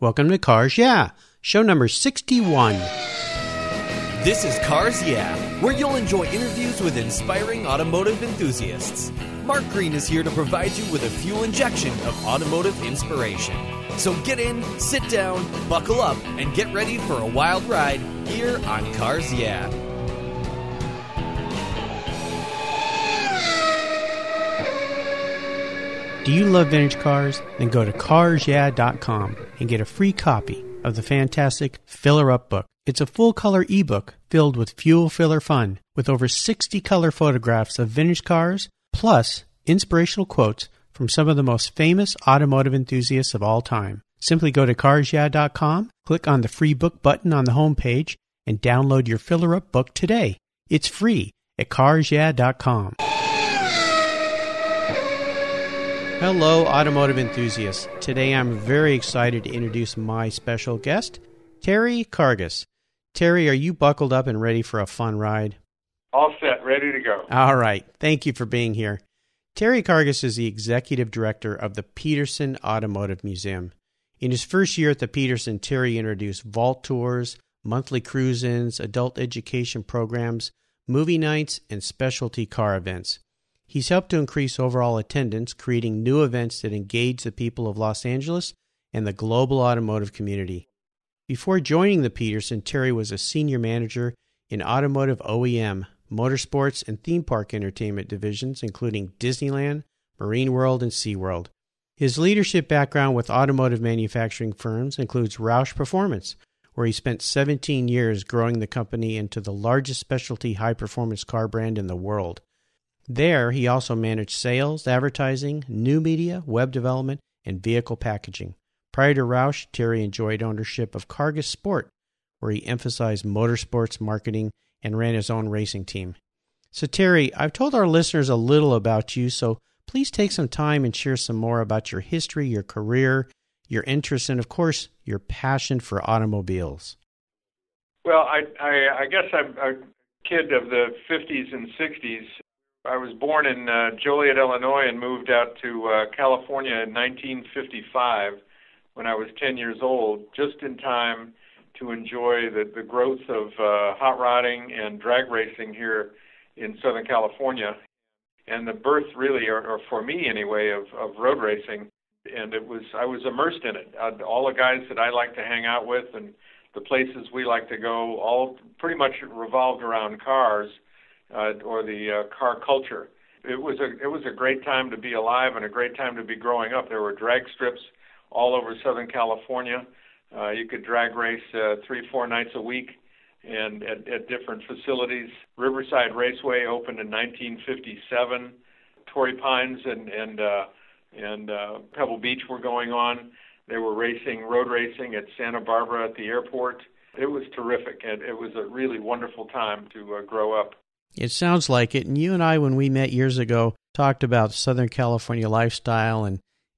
Welcome to Cars Yeah, show number 61. This is Cars Yeah, where you'll enjoy interviews with inspiring automotive enthusiasts. Mark Green is here to provide you with a fuel injection of automotive inspiration. So get in, sit down, buckle up, and get ready for a wild ride here on Cars Yeah. Do you love vintage cars? Then go to carsyeah.com and get a free copy of the fantastic Filler Up book. It's a full-color ebook filled with fuel filler fun, with over 60 color photographs of vintage cars, plus inspirational quotes from some of the most famous automotive enthusiasts of all time. Simply go to carsyeah.com, click on the free book button on the homepage, and download your Filler Up book today. It's free at carsyeah.com. Hello, automotive enthusiasts. Today I'm very excited to introduce my special guest, Terry Karges. Terry, are you buckled up and ready for a fun ride? All set, ready to go. All right. Thank you for being here. Terry Karges is the executive director of the Petersen Automotive Museum. In his first year at the Petersen, Terry introduced vault tours, monthly cruise-ins, adult education programs, movie nights, and specialty car events. He's helped to increase overall attendance, creating new events that engage the people of Los Angeles and the global automotive community. Before joining the Petersen, Terry was a senior manager in automotive OEM, motorsports, and theme park entertainment divisions, including Disneyland, Marine World, and SeaWorld. His leadership background with automotive manufacturing firms includes Roush Performance, where he spent 17 years growing the company into the largest specialty high-performance car brand in the world. There, he also managed sales, advertising, new media, web development, and vehicle packaging. Prior to Roush, Terry enjoyed ownership of Karges Sport, where he emphasized motorsports marketing and ran his own racing team. So Terry, I've told our listeners a little about you, so please take some time and share some more about your history, your career, your interests, and of course, your passion for automobiles. Well, I guess I'm a kid of the 50s and 60s. I was born in Joliet, Illinois, and moved out to California in 1955 when I was 10 years old, just in time to enjoy the growth of hot rodding and drag racing here in Southern California, and the birth really, or for me anyway, of road racing. And I was immersed in it. All the guys that I like to hang out with and the places we like to go, all pretty much revolved around cars. Or the car culture. It was a great time to be alive and a great time to be growing up. There were drag strips all over Southern California. You could drag race 3-4 nights a week and at different facilities. Riverside Raceway opened in 1957. Torrey Pines and Pebble Beach were going on. They were road racing at Santa Barbara at the airport. It was terrific. It was a really wonderful time to grow up. It sounds like it. And you and I, when we met years ago, talked about Southern California lifestyle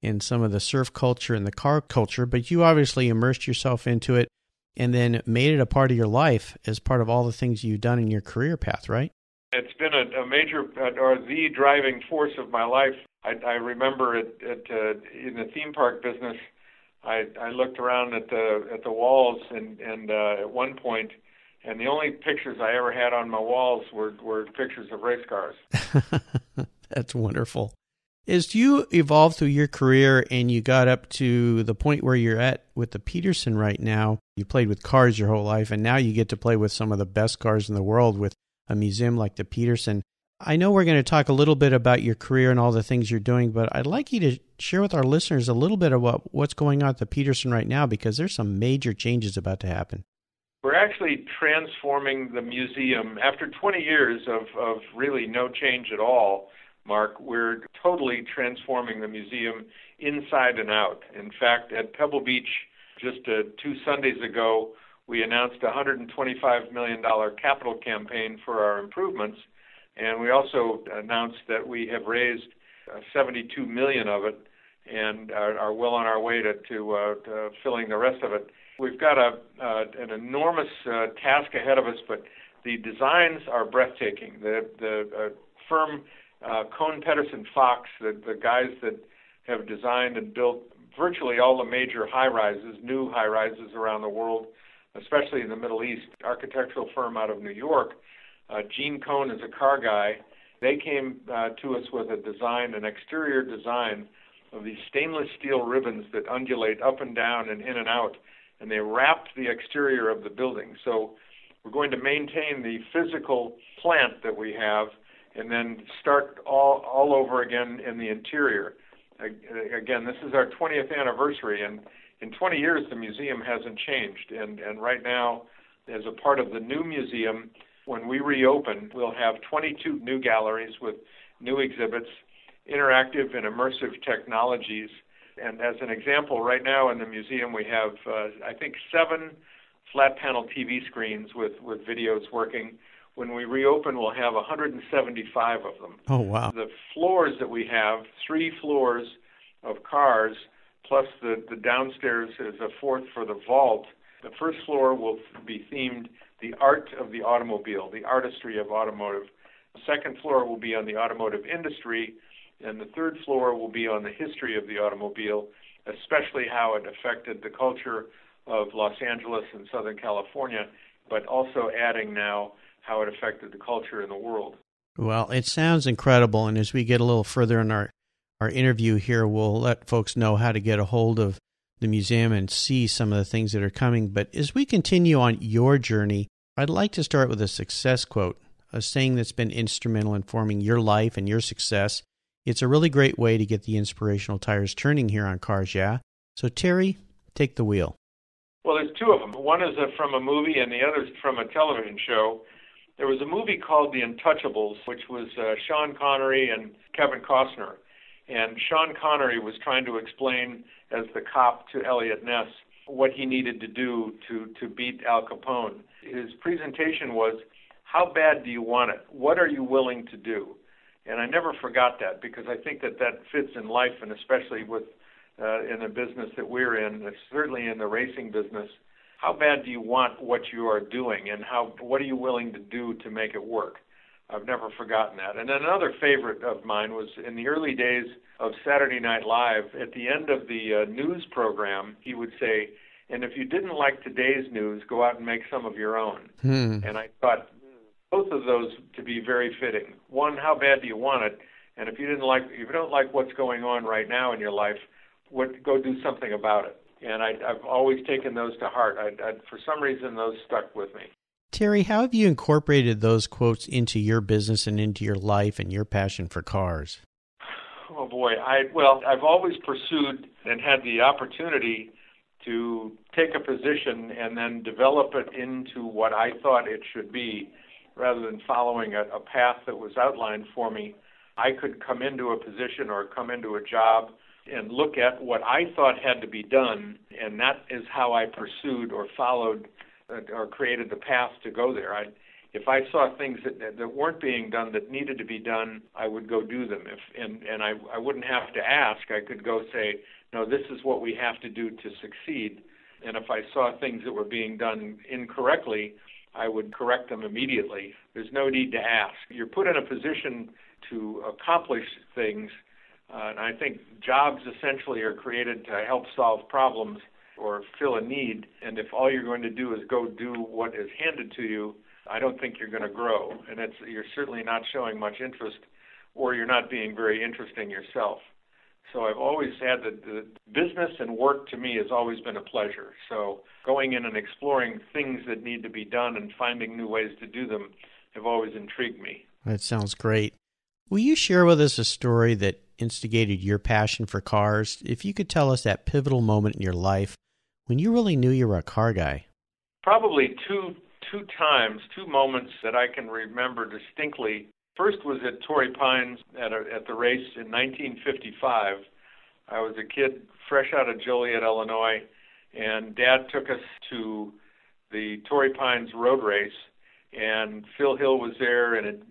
and some of the surf culture and the car culture, but you obviously immersed yourself into it and then made it a part of your life as part of all the things you've done in your career path, right? It's been a major, or the driving force of my life. I remember in the theme park business, I looked around at the walls and at one point, and the only pictures I ever had on my walls were pictures of race cars. That's wonderful. As you evolved through your career and you got up to the point where you're at with the Petersen right now, you played with cars your whole life, and now you get to play with some of the best cars in the world with a museum like the Petersen. I know we're going to talk a little bit about your career and all the things you're doing, but I'd like you to share with our listeners a little bit of what's going on at the Petersen right now, because there's some major changes about to happen. We're actually transforming the museum. After 20 years of really no change at all, Mark, we're totally transforming the museum inside and out. In fact, at Pebble Beach, just 2 Sundays ago, we announced a $125 million capital campaign for our improvements, and we also announced that we have raised $72 million of it and are well on our way to filling the rest of it. We've got an enormous task ahead of us, but the designs are breathtaking. The firm Cohn Petersen Fox, the guys that have designed and built virtually all the major high-rises, new high-rises around the world, especially in the Middle East. Architectural firm out of New York, Gene Cohn is a car guy. They came to us with a design, an exterior design of these stainless steel ribbons that undulate up and down and in and out, and they wrapped the exterior of the building. So we're going to maintain the physical plant that we have and then start all over again in the interior. Again, this is our 20th anniversary, and in 20 years the museum hasn't changed. And right now, as a part of the new museum, when we reopen, we'll have 22 new galleries with new exhibits, interactive and immersive technologies. And as an example, right now in the museum we have, I think, 7 flat panel TV screens with videos working. When we reopen, we'll have 175 of them. Oh, wow. The floors that we have, 3 floors of cars, plus the downstairs is a 4th for the vault. The first floor will be themed the art of the automobile, the artistry of automotive. The second floor will be on the automotive industry, and the third floor will be on the history of the automobile, especially how it affected the culture of Los Angeles and Southern California, but also adding now how it affected the culture in the world. Well, it sounds incredible, and as we get a little further in our interview here, we'll let folks know how to get a hold of the museum and see some of the things that are coming. But as we continue on your journey, I'd like to start with a success quote, a saying that's been instrumental in forming your life and your success. It's a really great way to get the inspirational tires turning here on Cars Yeah. So Terry, take the wheel. Well, there's 2 of them. One is from a movie and the other is from a television show. There was a movie called The Untouchables, which was Sean Connery and Kevin Costner. And Sean Connery was trying to explain, as the cop to Elliot Ness, what he needed to do to beat Al Capone. His presentation was, how bad do you want it? What are you willing to do? And I never forgot that, because I think that fits in life, and especially with in the business that we're in, certainly in the racing business. How bad do you want what you are doing, and what are you willing to do to make it work? I've never forgotten that. And then another favorite of mine was in the early days of Saturday Night Live. At the end of the news program, he would say, and if you didn't like today's news, go out and make some of your own. And I thought both of those to be very fitting. One, how bad do you want it? And if you don't like what's going on right now in your life, go do something about it. And I've always taken those to heart. For some reason, those stuck with me. Terry, how have you incorporated those quotes into your business and into your life and your passion for cars? Oh, boy. I've always pursued and had the opportunity to take a position and then develop it into what I thought it should be, rather than following a path that was outlined for me. I could come into a position or come into a job and look at what I thought had to be done, and that is how I pursued or followed or created the path to go there. If I saw things that weren't being done that needed to be done, I would go do them. And I wouldn't have to ask. I could go say, no, this is what we have to do to succeed. And if I saw things that were being done incorrectly, I would correct them immediately. There's no need to ask. You're put in a position to accomplish things, and I think jobs essentially are created to help solve problems or fill a need, and if all you're going to do is go do what is handed to you, I don't think you're going to grow, and you're certainly not showing much interest, or you're not being very interesting yourself. So I've always had the business and work to me has always been a pleasure. So going in and exploring things that need to be done and finding new ways to do them have always intrigued me. That sounds great. Will you share with us a story that instigated your passion for cars? If you could tell us that pivotal moment in your life when you really knew you were a car guy. Probably two moments that I can remember distinctly. First was at Torrey Pines at the race in 1955. I was a kid fresh out of Joliet, Illinois, and Dad took us to the Torrey Pines road race, and Phil Hill was there, and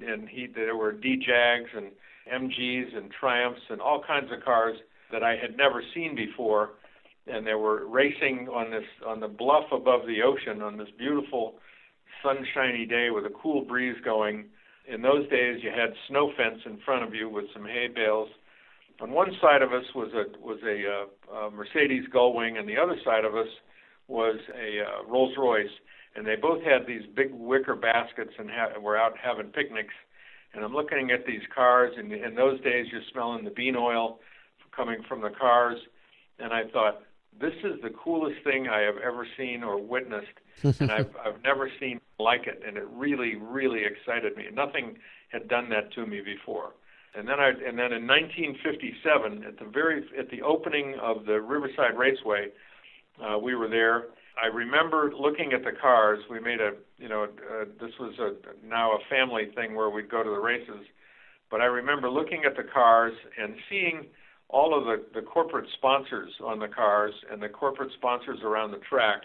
there were D-Jags and MGs and Triumphs and all kinds of cars that I had never seen before, and they were racing on the bluff above the ocean on this beautiful sunshiny day with a cool breeze going. In those days, you had snow fence in front of you with some hay bales, On one side of us was a Mercedes Gullwing, and the other side of us was a Rolls-Royce, and they both had these big wicker baskets and were out having picnics. And I'm looking at these cars, and in those days you're smelling the bean oil coming from the cars, and I thought, this is the coolest thing I have ever seen or witnessed, and I've never seen like it, and it really, really excited me. Nothing had done that to me before. And then in 1957, at the opening of the Riverside Raceway, we were there. I remember looking at the cars. We made this was now a family thing where we'd go to the races, but I remember looking at the cars and seeing all of the corporate sponsors on the cars and the corporate sponsors around the track,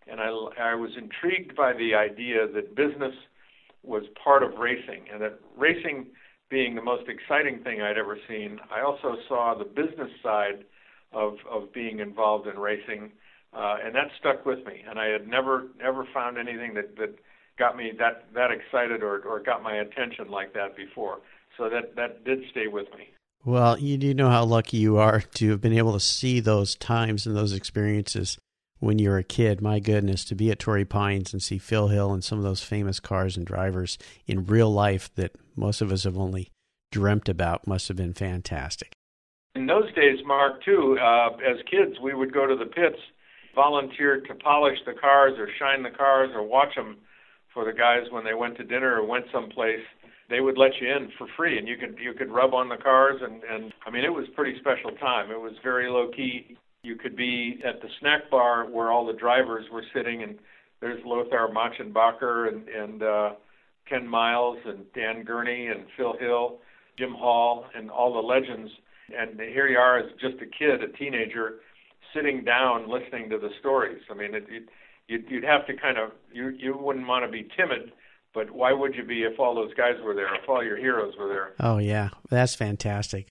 and I was intrigued by the idea that business was part of racing, and that racing being the most exciting thing I'd ever seen, I also saw the business side of being involved in racing, and that stuck with me. And I had never found anything that got me that excited or got my attention like that before. So that did stay with me. Well, you do know how lucky you are to have been able to see those times and those experiences when you were a kid. My goodness, to be at Torrey Pines and see Phil Hill and some of those famous cars and drivers in real life that most of us have only dreamt about must have been fantastic. In those days, Mark, too, as kids, we would go to the pits, volunteer to polish the cars or shine the cars or watch them for the guys when they went to dinner or went someplace. They would let you in for free, and you could rub on the cars, and I mean, it was a pretty special time. It was very low-key. You could be at the snack bar where all the drivers were sitting, and there's Lothar Machenbacher and Ken Miles and Dan Gurney and Phil Hill, Jim Hall, and all the legends. And here you are as just a kid, a teenager, sitting down listening to the stories. I mean, you'd have to kind of, you wouldn't want to be timid, but why would you be if all those guys were there, if all your heroes were there? Oh, yeah. That's fantastic.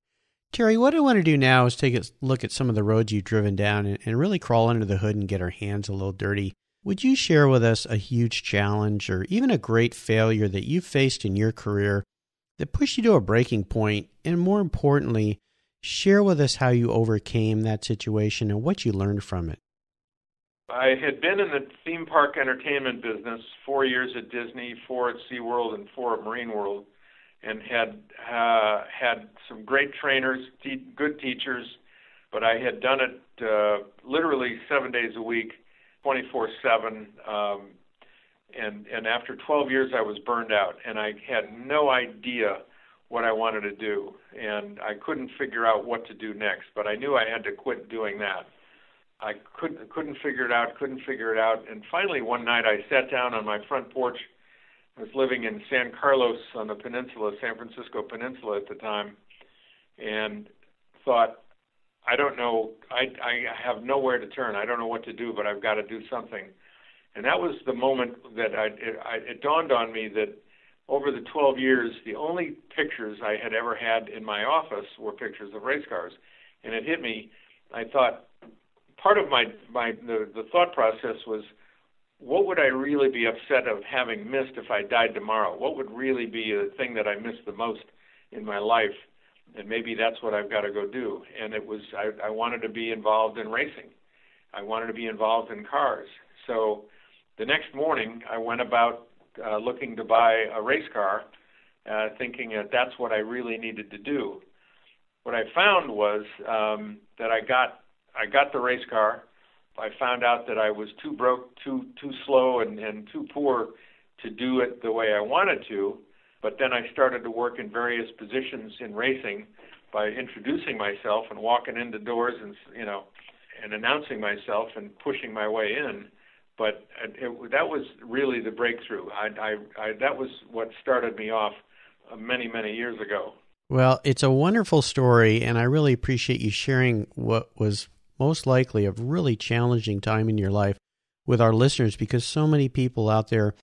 Terry, what I want to do now is take a look at some of the roads you've driven down and really crawl under the hood and get our hands a little dirty. Would you share with us a huge challenge or even a great failure that you faced in your career that pushed you to a breaking point? And more importantly, share with us how you overcame that situation and what you learned from it. I had been in the theme park entertainment business 4 years at Disney, 4 at SeaWorld, and 4 at Marine World, and had some great trainers, good teachers, but I had done it literally 7 days a week, 24/7, and after 12 years I was burned out, and I had no idea what I wanted to do, and I couldn't figure out what to do next, but I knew I had to quit doing that. I couldn't figure it out, and finally one night I sat down on my front porch. I was living in San Carlos on the peninsula, San Francisco Peninsula at the time, and thought, I don't know, I have nowhere to turn. I don't know what to do, but I've got to do something. And that was the moment that it dawned on me that over the 12 years, the only pictures I had ever had in my office were pictures of race cars. And it hit me. I thought, part of the thought process was, what would I really be upset of having missed if I died tomorrow? What would really be the thing that I missed the most in my life? And maybe that's what I've got to go do. And it was, I wanted to be involved in racing. I wanted to be involved in cars. So the next morning, I went about looking to buy a race car, thinking that that's what I really needed to do. What I found was that I got the race car. I found out that I was too broke, too slow, and too poor to do it the way I wanted to. But then I started to work in various positions in racing by introducing myself and walking into doors and announcing myself and pushing my way in. But that was really the breakthrough. That was what started me off many, many years ago. Well, it's a wonderful story, and I really appreciate you sharing what was most likely a really challenging time in your life with our listeners, because so many people out there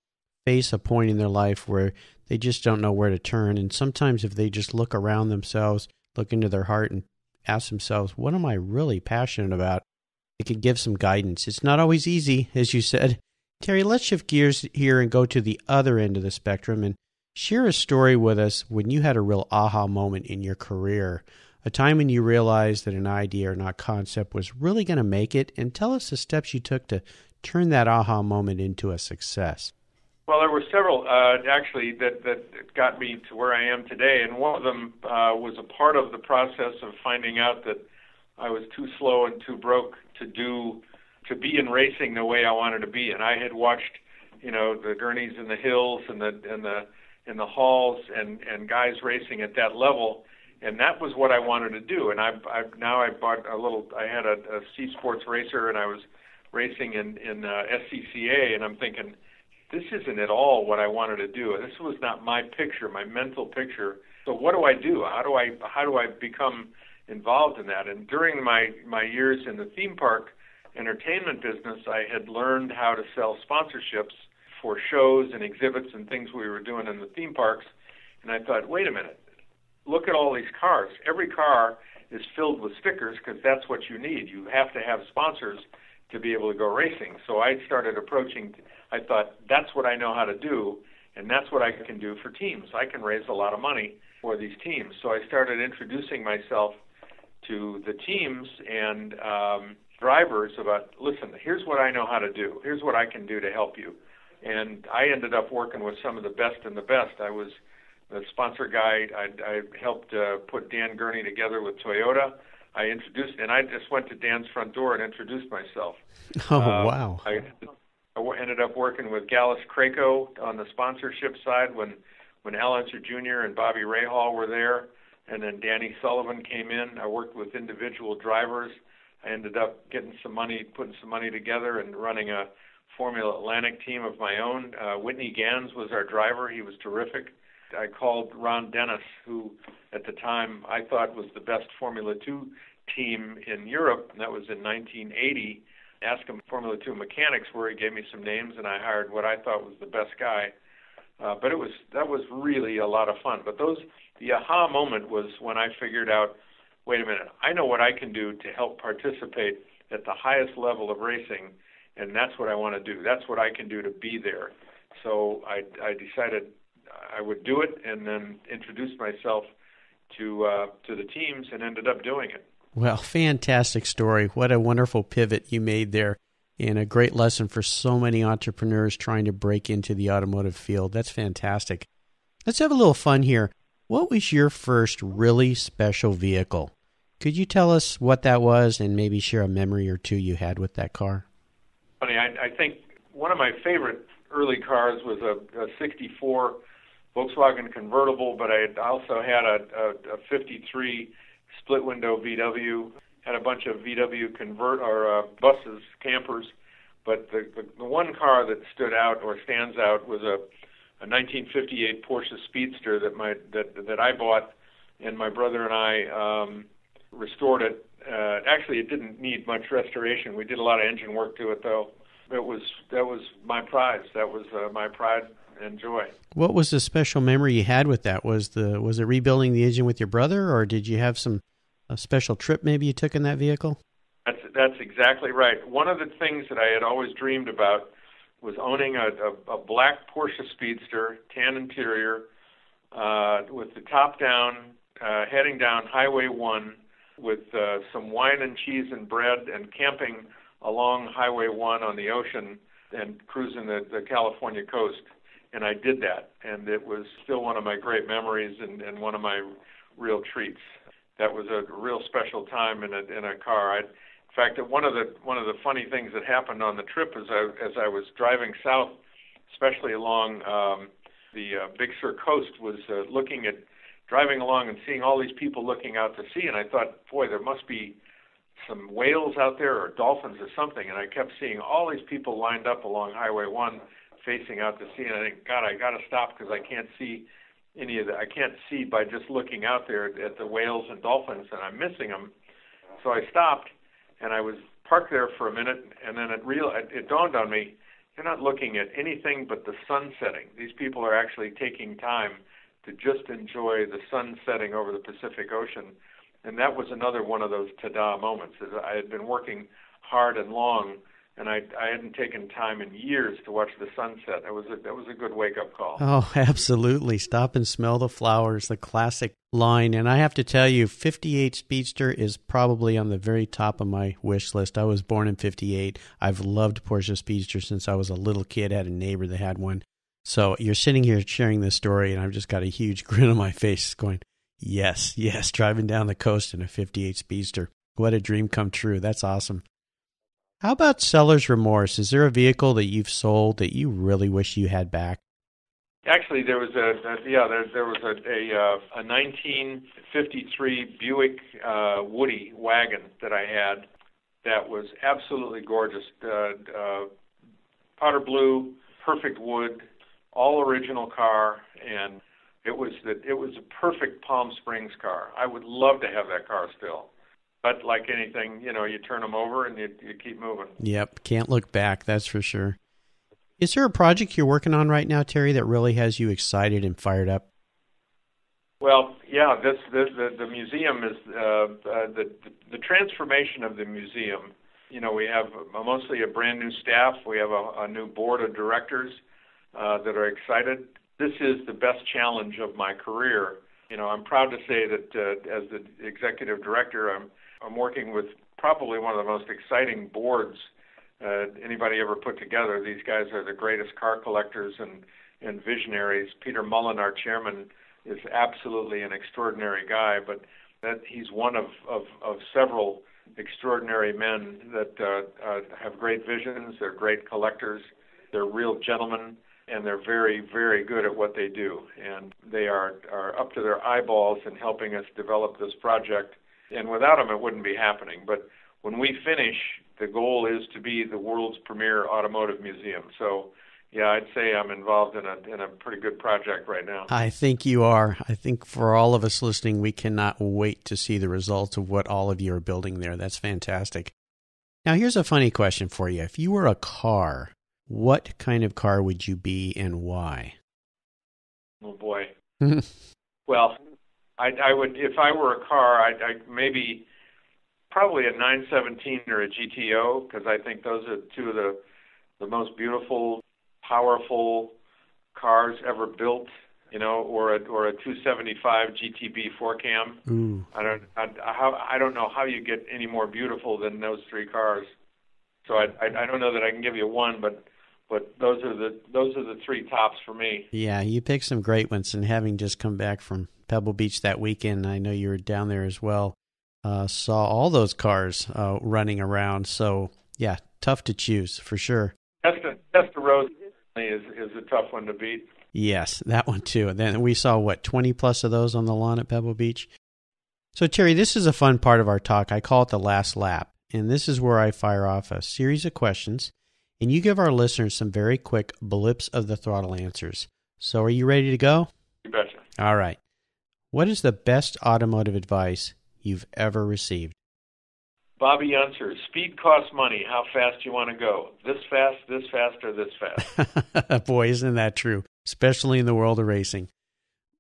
face a point in their life where they just don't know where to turn. And sometimes if they just look around themselves, look into their heart and ask themselves, what am I really passionate about? It can give some guidance. It's not always easy, as you said. Terry, let's shift gears here and go to the other end of the spectrum and share a story with us when you had a real aha moment in your career, a time when you realized that an idea or not concept was really going to make it, and tell us the steps you took to turn that aha moment into a success. Well, there were several, actually, that got me to where I am today, and one of them was a part of the process of finding out that I was too slow and too broke to be in racing the way I wanted to be. And I had watched, the Gurneys in the hills and the halls and guys racing at that level, and that was what I wanted to do. And I bought I had a C Sports racer, and I was racing in SCCA, and I'm thinking, this isn't at all what I wanted to do. This was not my picture, my mental picture. So what do I do? How do I become involved in that? And during my years in the theme park entertainment business, I had learned how to sell sponsorships for shows and exhibits and things we were doing in the theme parks. And I thought, wait a minute, look at all these cars. Every car is filled with stickers because that's what you need. You have to have sponsors to be able to go racing. So I started I thought, that's what I know how to do, and that's what I can do for teams. I can raise a lot of money for these teams. So I started introducing myself to the teams and drivers about, listen, here's what I know how to do. Here's what I can do to help you. And I ended up working with some of the best and the best. I was the sponsor guy. I helped put Dan Gurney together with Toyota. I just went to Dan's front door and introduced myself. Oh, wow. I ended up working with Gallus Craco on the sponsorship side when Al Unser Jr. and Bobby Rahal were there, and then Danny Sullivan came in. I worked with individual drivers. I ended up getting some money, putting some money together and running a Formula Atlantic team of my own. Whitney Gans was our driver. He was terrific. I called Ron Dennis, who at the time I thought was the best Formula 2 team in Europe, and that was in 1980. Asked him Formula 2 mechanics where he gave me some names, and I hired what I thought was the best guy. But that was really a lot of fun. But the aha moment was when I figured out, wait a minute, I know what I can do to help participate at the highest level of racing, and that's what I want to do. That's what I can do to be there. So I decided I would do it, and then introduced myself to the teams, and ended up doing it. Well, fantastic story. What a wonderful pivot you made there, and a great lesson for so many entrepreneurs trying to break into the automotive field. That's fantastic. Let's have a little fun here. What was your first really special vehicle? Could you tell us what that was and maybe share a memory or two you had with that car? Funny, I think one of my favorite early cars was a 64 Volkswagen convertible, but I also had a 53 split window VW, had a bunch of VW buses, campers, but the one car that stood out or stands out was a 1958 Porsche Speedster that I bought, and my brother and I restored it. Actually, it didn't need much restoration. We did a lot of engine work to it, though. That was my prize. That was my pride and joy. What was the special memory you had with that? Was it rebuilding the engine with your brother, or did you have a special trip maybe you took in that vehicle? That's exactly right. One of the things that I had always dreamed about was owning a black Porsche Speedster, tan interior, with the top down, heading down Highway 1 with some wine and cheese and bread, and camping along Highway 1 on the ocean and cruising the California coast. And I did that, and it was still one of my great memories and one of my real treats. That was a real special time in a car. In fact, one of the funny things that happened on the trip as I was driving south, especially along the Big Sur coast, was driving along and seeing all these people looking out to sea, and I thought, boy, there must be some whales out there or dolphins or something, and I kept seeing all these people lined up along Highway 1 facing out to sea, and I think, God, I got to stop because I can't see any of that. I can't see by just looking out there at the whales and dolphins, and I'm missing them. So I stopped, and I was parked there for a minute, and then it dawned on me, you're not looking at anything but the sun setting. These people are actually taking time to just enjoy the sun setting over the Pacific Ocean. And that was another one of those ta-da moments. I had been working hard and long and I hadn't taken time in years to watch the sunset. That was a good wake-up call. Oh, absolutely. Stop and smell the flowers, the classic line. And I have to tell you, 58 Speedster is probably on the very top of my wish list. I was born in 58. I've loved Porsche Speedster since I was a little kid. I had a neighbor that had one. So you're sitting here sharing this story, and I've just got a huge grin on my face going, yes, driving down the coast in a 58 Speedster. What a dream come true. That's awesome. How about seller's remorse? Is there a vehicle that you've sold that you really wish you had back? Actually, there was a 1953 Buick Woody wagon that I had that was absolutely gorgeous. Powder blue, perfect wood, all original car, and it was a perfect Palm Springs car. I would love to have that car still. But like anything, you turn them over and you keep moving. Yep, can't look back, that's for sure. Is there a project you're working on right now, Terry, that really has you excited and fired up? Well, yeah, the museum is the transformation of the museum. We have mostly a brand new staff. We have a new board of directors that are excited. This is the best challenge of my career. I'm proud to say that as the executive director, I'm working with probably one of the most exciting boards anybody ever put together. These guys are the greatest car collectors and visionaries. Peter Mullen, our chairman, is absolutely an extraordinary guy, but that he's one of several extraordinary men that have great visions. They're great collectors. They're real gentlemen, and they're very, very good at what they do. And they are up to their eyeballs in helping us develop this project. And without them, it wouldn't be happening. But when we finish, the goal is to be the world's premier automotive museum. So, yeah, I'd say I'm involved in a pretty good project right now. I think you are. I think for all of us listening, we cannot wait to see the results of what all of you are building there. That's fantastic. Now, here's a funny question for you. If you were a car, what kind of car would you be and why? Oh, boy. Well, I would, if I were a car, I'd maybe probably a 917 or a GTO, because I think those are two of the most beautiful, powerful cars ever built, or a 275 GTB 4-cam. Ooh. I don't know how you get any more beautiful than those three cars. So I don't know that I can give you one, but those are the three tops for me. Yeah, you picked some great ones, and having just come back from Pebble Beach that weekend, I know you were down there as well, saw all those cars running around. So, yeah, tough to choose for sure. Testa Rosa is a tough one to beat. Yes, that one too. And then we saw, 20 plus of those on the lawn at Pebble Beach? So, Terry, this is a fun part of our talk. I call it the last lap. And this is where I fire off a series of questions, and you give our listeners some very quick blips of the throttle answers. So are you ready to go? You betcha. All right. What is the best automotive advice you've ever received? Bobby Unser, speed costs money. How fast you want to go? This fast, or this fast? Boy, isn't that true, especially in the world of racing.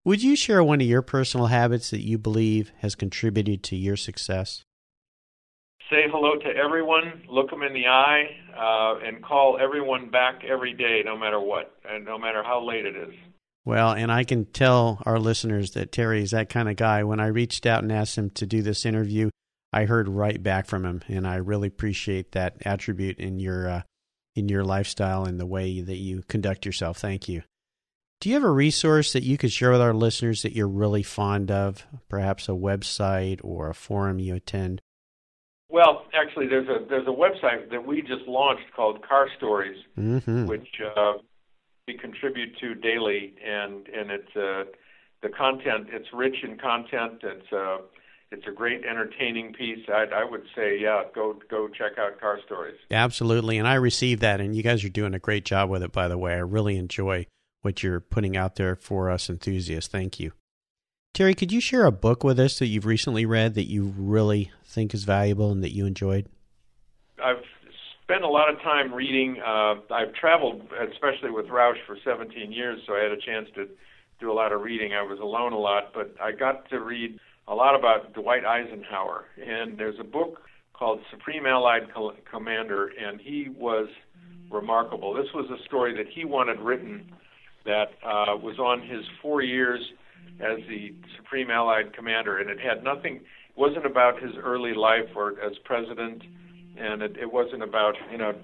Would you share one of your personal habits that you believe has contributed to your success? Say hello to everyone, look them in the eye, and call everyone back every day, no matter what, and no matter how late it is. Well, and I can tell our listeners that Terry is that kind of guy. When I reached out and asked him to do this interview, I heard right back from him, and I really appreciate that attribute in your lifestyle and the way that you conduct yourself. Thank you. Do you have a resource that you could share with our listeners that you're really fond of, perhaps a website or a forum you attend? Well, actually, there's a website that we just launched called Car Stories, which we contribute to daily, and it's the content. It's rich in content. It's a great entertaining piece. I would say, go check out Car Stories. Absolutely, and I received that, and you guys are doing a great job with it. By the way, I really enjoy what you're putting out there for us enthusiasts. Thank you. Terry, could you share a book with us that you've recently read that you really think is valuable and that you enjoyed? I've spent a lot of time reading. I've traveled, especially with Roush, for 17 years, so I had a chance to do a lot of reading. I was alone a lot, but I got to read a lot about Dwight Eisenhower. And there's a book called Supreme Allied Commander, and he was remarkable. This was a story that he wanted written that was on his 4 years as the Supreme Allied Commander, and it had nothing, it wasn't about his early life or as president, and it wasn't about,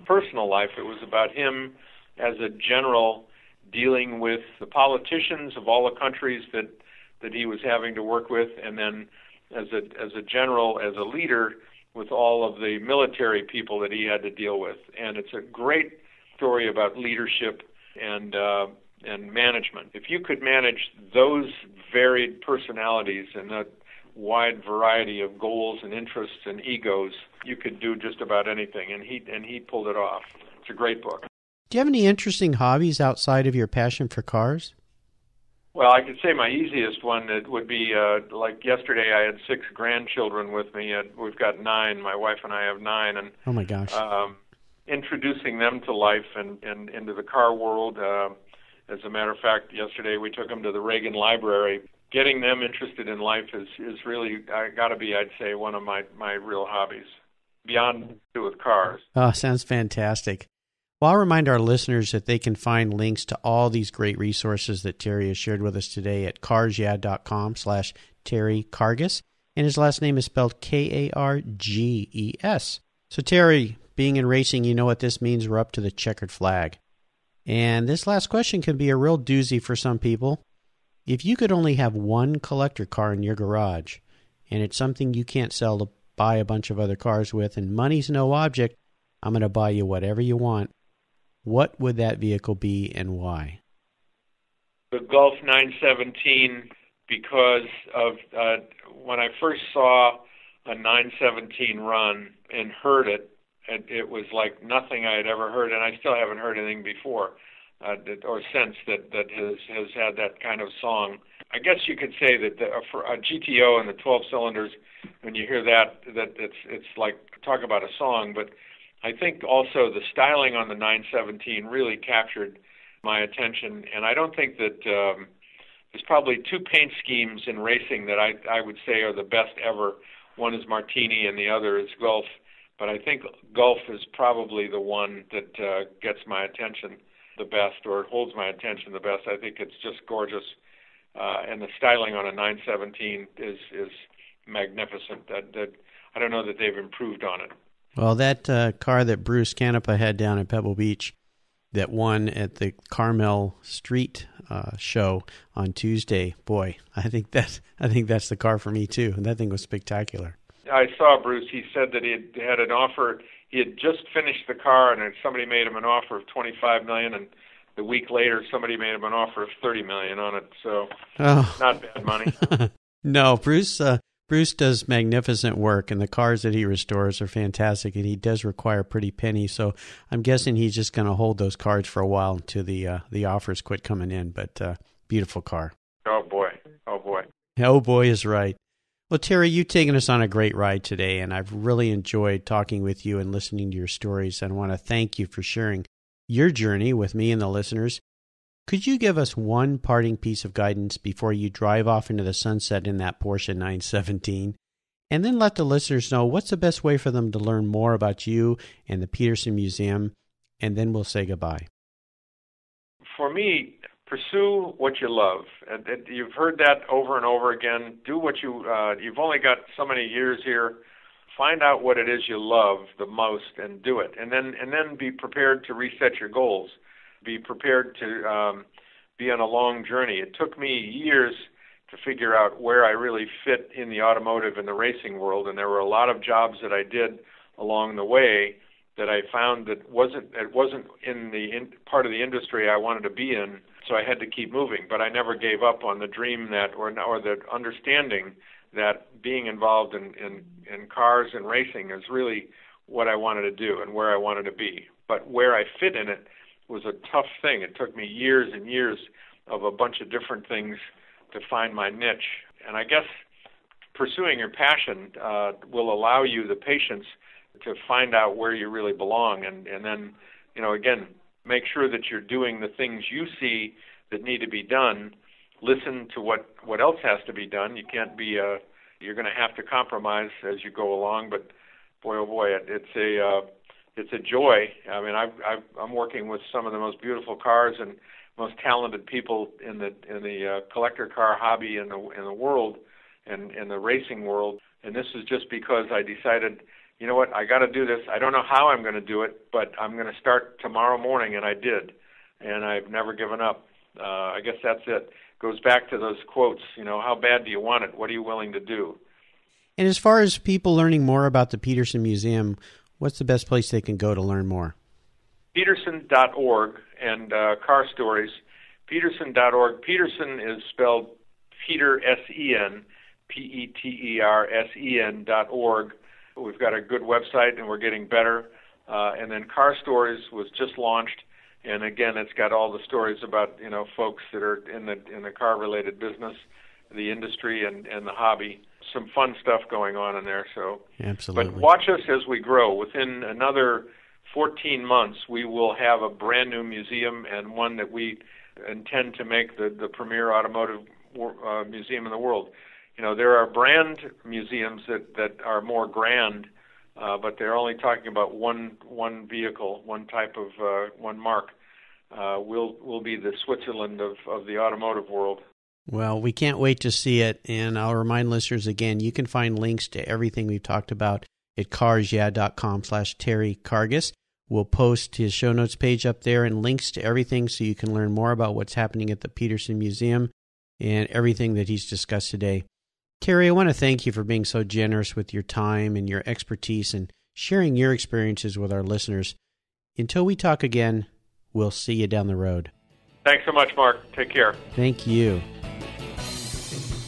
personal life. It was about him as a general dealing with the politicians of all the countries that he was having to work with, and then as a general, as a leader, with all of the military people that he had to deal with. And it's a great story about leadership and management. If you could manage those varied personalities and that wide variety of goals and interests and egos, you could do just about anything. And he pulled it off. It's a great book. Do you have any interesting hobbies outside of your passion for cars? Well, I could say my easiest one it would be like yesterday. I had 6 grandchildren with me. We've got 9. My wife and I have 9, and oh my gosh, introducing them to life and into the car world. As a matter of fact, yesterday we took them to the Reagan Library. Getting them interested in life is really got to be, I'd say, one of my real hobbies beyond to do with cars. Oh, sounds fantastic. Well, I'll remind our listeners that they can find links to all these great resources that Terry has shared with us today at carsyeah.com/Terry Karges, and his last name is spelled Karges. So Terry, being in racing, you know what this means. We're up to the checkered flag. And this last question can be a real doozy for some people. If you could only have one collector car in your garage, and it's something you can't sell to buy a bunch of other cars with, and money's no object, I'm going to buy you whatever you want. What would that vehicle be and why? The Gulf 917, because of when I first saw a 917 run and heard it, it was like nothing I had ever heard, and I still haven't heard anything before or since that has had that kind of song. I guess you could say that for a GTO and the 12 cylinders, when you hear that it's like talk about a song, but I think also the styling on the 917 really captured my attention, and I don't think that there's probably 2 paint schemes in racing that I would say are the best ever. One is Martini and the other is Gulf, but I think Gulf is probably the one that gets my attention the best or holds my attention the best. I think it's just gorgeous, and the styling on a 917 is magnificent. I don't know that they've improved on it. Well, that car that Bruce Canepa had down at Pebble Beach that won at the Carmel Street show on Tuesday, boy, I think that's the car for me too. And that thing was spectacular. I saw Bruce. He said that he had an offer. He had just finished the car, and somebody made him an offer of $25 million, and the week later somebody made him an offer of $30 million on it. So not bad money. No, Bruce does magnificent work, and the cars that he restores are fantastic, and he does require a pretty penny, so I'm guessing he's just going to hold those cars for a while until the offers quit coming in, but beautiful car. Oh, boy. Oh, boy is right. Well, Terry, you've taken us on a great ride today, and I've really enjoyed talking with you and listening to your stories, and I want to thank you for sharing your journey with me and the listeners. Could you give us one parting piece of guidance before you drive off into the sunset in that Porsche 917? And then let the listeners know what's the best way for them to learn more about you and the Petersen Museum, and then we'll say goodbye. For me, pursue what you love. You've heard that over and over again. Do what you've only got so many years here. Find out what it is you love the most and do it. And then be prepared to reset your goals. Be prepared to be on a long journey. It took me years to figure out where I really fit in the automotive and the racing world, and there were a lot of jobs that I did along the way that I found that it wasn't in part of the industry I wanted to be in, so I had to keep moving. But I never gave up on the dream that or the understanding that being involved in cars and racing is really what I wanted to do and where I wanted to be. But where I fit in it was a tough thing. It took me years and years of a bunch of different things to find my niche. And I guess pursuing your passion will allow you the patience to find out where you really belong. And then, again, make sure that you're doing the things you see that need to be done. Listen to what else has to be done. You can't be, you're going to have to compromise as you go along, but boy, oh boy, it's a joy. I mean, I'm working with some of the most beautiful cars and most talented people in the collector car hobby in the world and in the racing world. And this is just because I decided, you know what, I got to do this. I don't know how I'm going to do it, but I'm going to start tomorrow morning, and I did. And I've never given up. I guess that's it. Goes back to those quotes, you know, how bad do you want it? What are you willing to do? And as far as people learning more about the Petersen Museum, what's the best place they can go to learn more? Petersen.org and car stories. Petersen.org. Petersen is spelled Peter, S-E-N, Petersen.org. We've got a good website, and we're getting better. And then Car Stories was just launched, and again, it's got all the stories about, you know, folks that are in the car-related business, the industry, and the hobby. Some fun stuff going on in there. So, absolutely. But watch us as we grow. Within another 14 months, we will have a brand new museum, and one that we intend to make the premier automotive museum in the world. You know, there are brand museums that are more grand, but they're only talking about one vehicle, one type of one mark. We'll be the Switzerland of the automotive world. Well, we can't wait to see it, and I'll remind listeners again, you can find links to everything we've talked about at carsyeah.com/Terry Karges. We'll post his show notes page up there and links to everything so you can learn more about what's happening at the Petersen Museum and everything that he's discussed today. Terry, I want to thank you for being so generous with your time and your expertise and sharing your experiences with our listeners. Until we talk again, we'll see you down the road. Thanks so much, Mark. Take care. Thank you.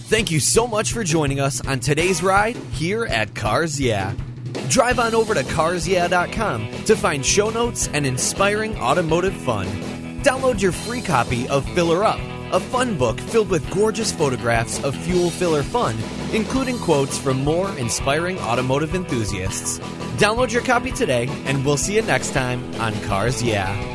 Thank you so much for joining us on today's ride here at Cars Yeah. Drive on over to carsyeah.com to find show notes and inspiring automotive fun. Download your free copy of Filler Up, a fun book filled with gorgeous photographs of fuel filler fun, including quotes from more inspiring automotive enthusiasts. Download your copy today, and we'll see you next time on Cars Yeah.